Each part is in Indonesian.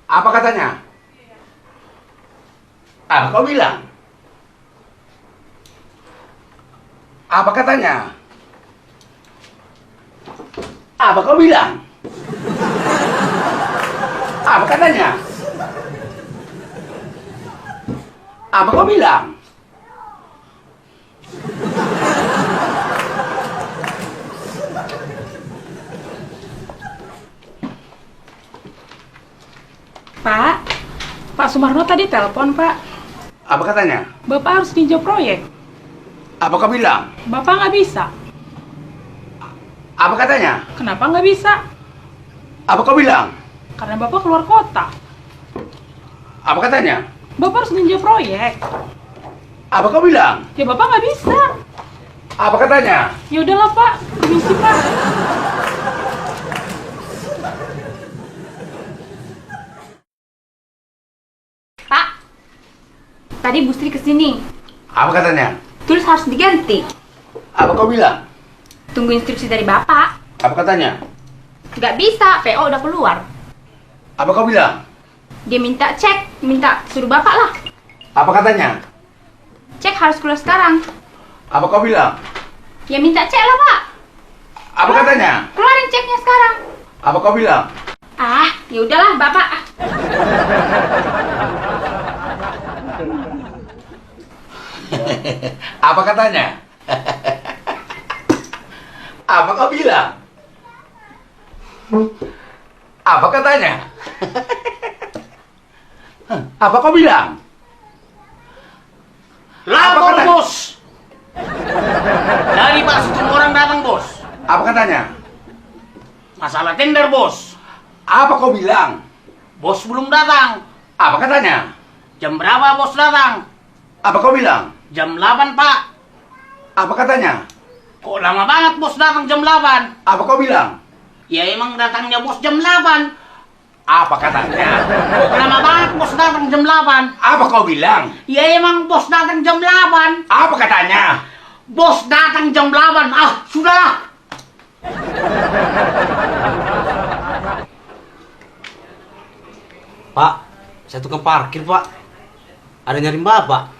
Apa katanya? Apa kau bilang? Apa katanya? Apa kau bilang? Apa katanya? Apa kau bilang? Pak Sumarno tadi telepon, Pak. Apa katanya? Bapak harus tinjau proyek. Apa kau bilang? Bapak nggak bisa. Apa katanya? Kenapa nggak bisa? Apa kau bilang? Karena Bapak keluar kota. Apa katanya? Bapak harus tinjau proyek. Apa kau bilang? Ya Bapak nggak bisa. Apa katanya? Ya udahlah, Pak. Permisi, Pak. Pak, tadi Bu Sri kesini. Apa katanya? Tulis harus diganti. Apa kau bilang? Tunggu instruksi dari Bapak. Apa katanya? Nggak bisa, PO udah keluar. Apa kau bilang? Dia minta cek, minta suruh Bapak lah. Apa katanya? Cek harus keluar sekarang. Apa kau bilang? Ya minta cek lah, Pak. Apa katanya? Keluarin ceknya sekarang. Apa kau bilang? Ah, ya udahlah, Bapak. Apa katanya? Apa kau bilang? Apa katanya? Apa kau bilang? Lapor, katanya? Bos. Dari Pak Sugeng orang datang, Bos. Apa katanya? Masalah tender, Bos. Apa kau bilang? Bos belum datang. Apa katanya? Jam berapa Bos datang? Apa kau bilang? Jam 8, Pak. Apa katanya? Kok lama banget Bos datang jam 8? Apa kau bilang? Ya emang datangnya Bos jam 8. Apa katanya? Kok lama banget Bos datang jam 8? Apa kau bilang? Ya emang Bos datang jam 8. Apa katanya? Bos datang jam 8. Ah, sudahlah. Pak, saya tukang parkir, Pak. Ada nyari Bapak.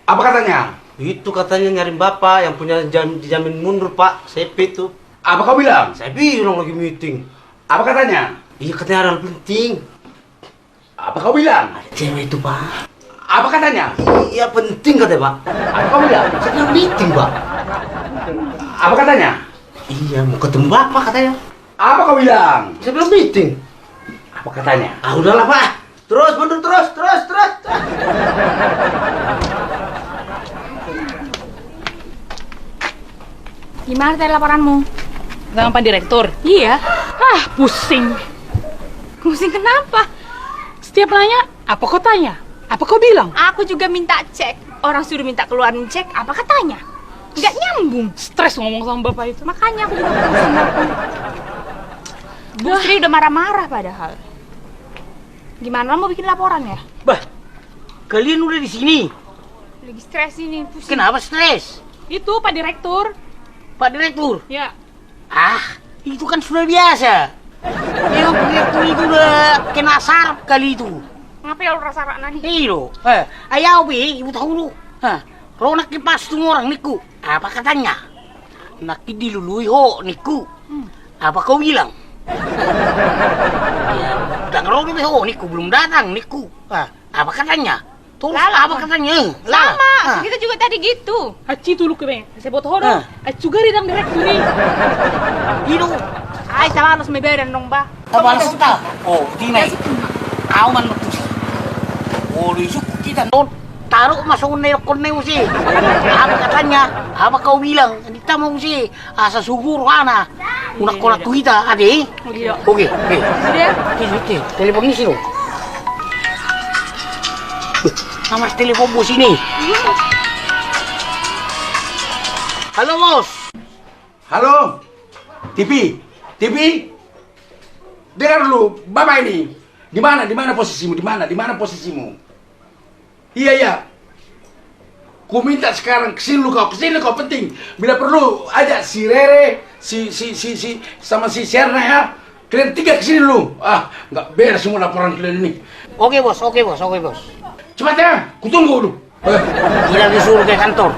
Apa katanya? Itu katanya nyari Bapak yang punya dijamin mundur, Pak. CP itu. Apa kau bilang? Saya bilang lagi meeting. Apa katanya? Iya, katanya ada hal penting. Apa kau bilang? Ada cewek itu, Pak. Apa katanya? Iya, penting katanya, Pak. Apa kau bilang? Saya bilang meeting, Pak. Apa katanya? Iya, mau ketemu Bapak katanya. Apa kau bilang? Saya bilang meeting. Apa katanya? Ah, udahlah, Pak. Terus, mundur, terus. Gimana tadi laporanmu? Sama Pak Direktur. Iya. Pusing. Pusing kenapa? Setiap nanya, apa kau tanya? Apa kau bilang? Aku juga minta cek. Orang suruh minta keluarin cek, apa katanya? Nggak nyambung. Stres ngomong sama Bapak itu. Makanya aku juga pusing. Bu Sri udah marah-marah padahal. Gimana mau bikin laporan ya? Bah, kalian udah di sini. Lagi stres ini, pusing. Kenapa stres? Itu Pak Direktur. Pak Direktur. Ya. Ah, itu kan sudah biasa. Memang Pak Direktur itu udah kena sarap kali itu. Ngapain lu rasa nani? Iyo, ayaw be, ibu tahu lu. Kalau nak kipas tuh orang niku, apa katanya? Nak dilului ho niku. Apa kau bilang? Ya, udah ngerol ho niku belum datang niku. Apa katanya? Tuh apa katanya? Sama, kita juga tadi gitu. Aci tuh lu kebe. Saya buat horo. Aci juga di dalam Direktur nih. Hidup. Ay, sama harus meberan dong, Ba. Apa kita? Oh, tinay. Kau man tuh. Oh, isuk kita non. Taruh masuk koneo sih. Apa katanya? Apa kau bilang? Kita mau sih asa subur ana. Unak kolak kita, ade. Oke. Sudah. Oke, telepon ini sih lo. Nomor telepon bos ini. Halo bos. Halo? TV? Dengar dulu, Bapak ini. Di mana posisimu? Di mana posisimu? Iya. Ku minta sekarang kesini kau penting. Bila perlu ajak si Rere, si sama si Serna ya. Kalian tiga kesini dulu. Nggak beres semua laporan kalian ini. Oke bos, oke bos, oke bos. Cepat ya, kutunggu dulu. Tidak disuruh ke kantor.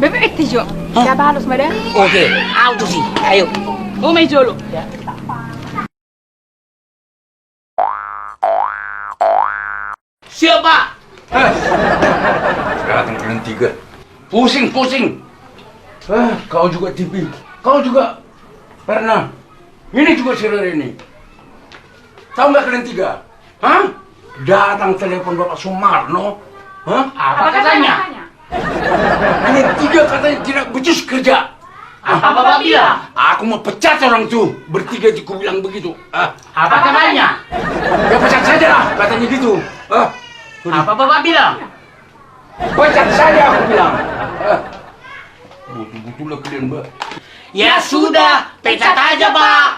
Bebek Tijo. Siapa halus madam? Oke, auto sih. Ayo. Umi dulu. Siapa? Datang kalian tiga. Pusing. Kau juga TV. Kau juga pernah. Ini juga saudara ini. Tahu nggak kalian tiga? Hah? Datang telepon Bapak Sumarno. Hah? Apa katanya? Kalian tiga katanya tidak becus kerja. Apa bapak bilang? Aku mau pecat orang tuh. Bertiga aku bilang begitu. Apa katanya? Ya pecat saja lah, katanya gitu. Apa bapak bilang? Pecat saja aku bilang. Betul-betul lah kalian, Mbak. Ya sudah, pecat aja pak.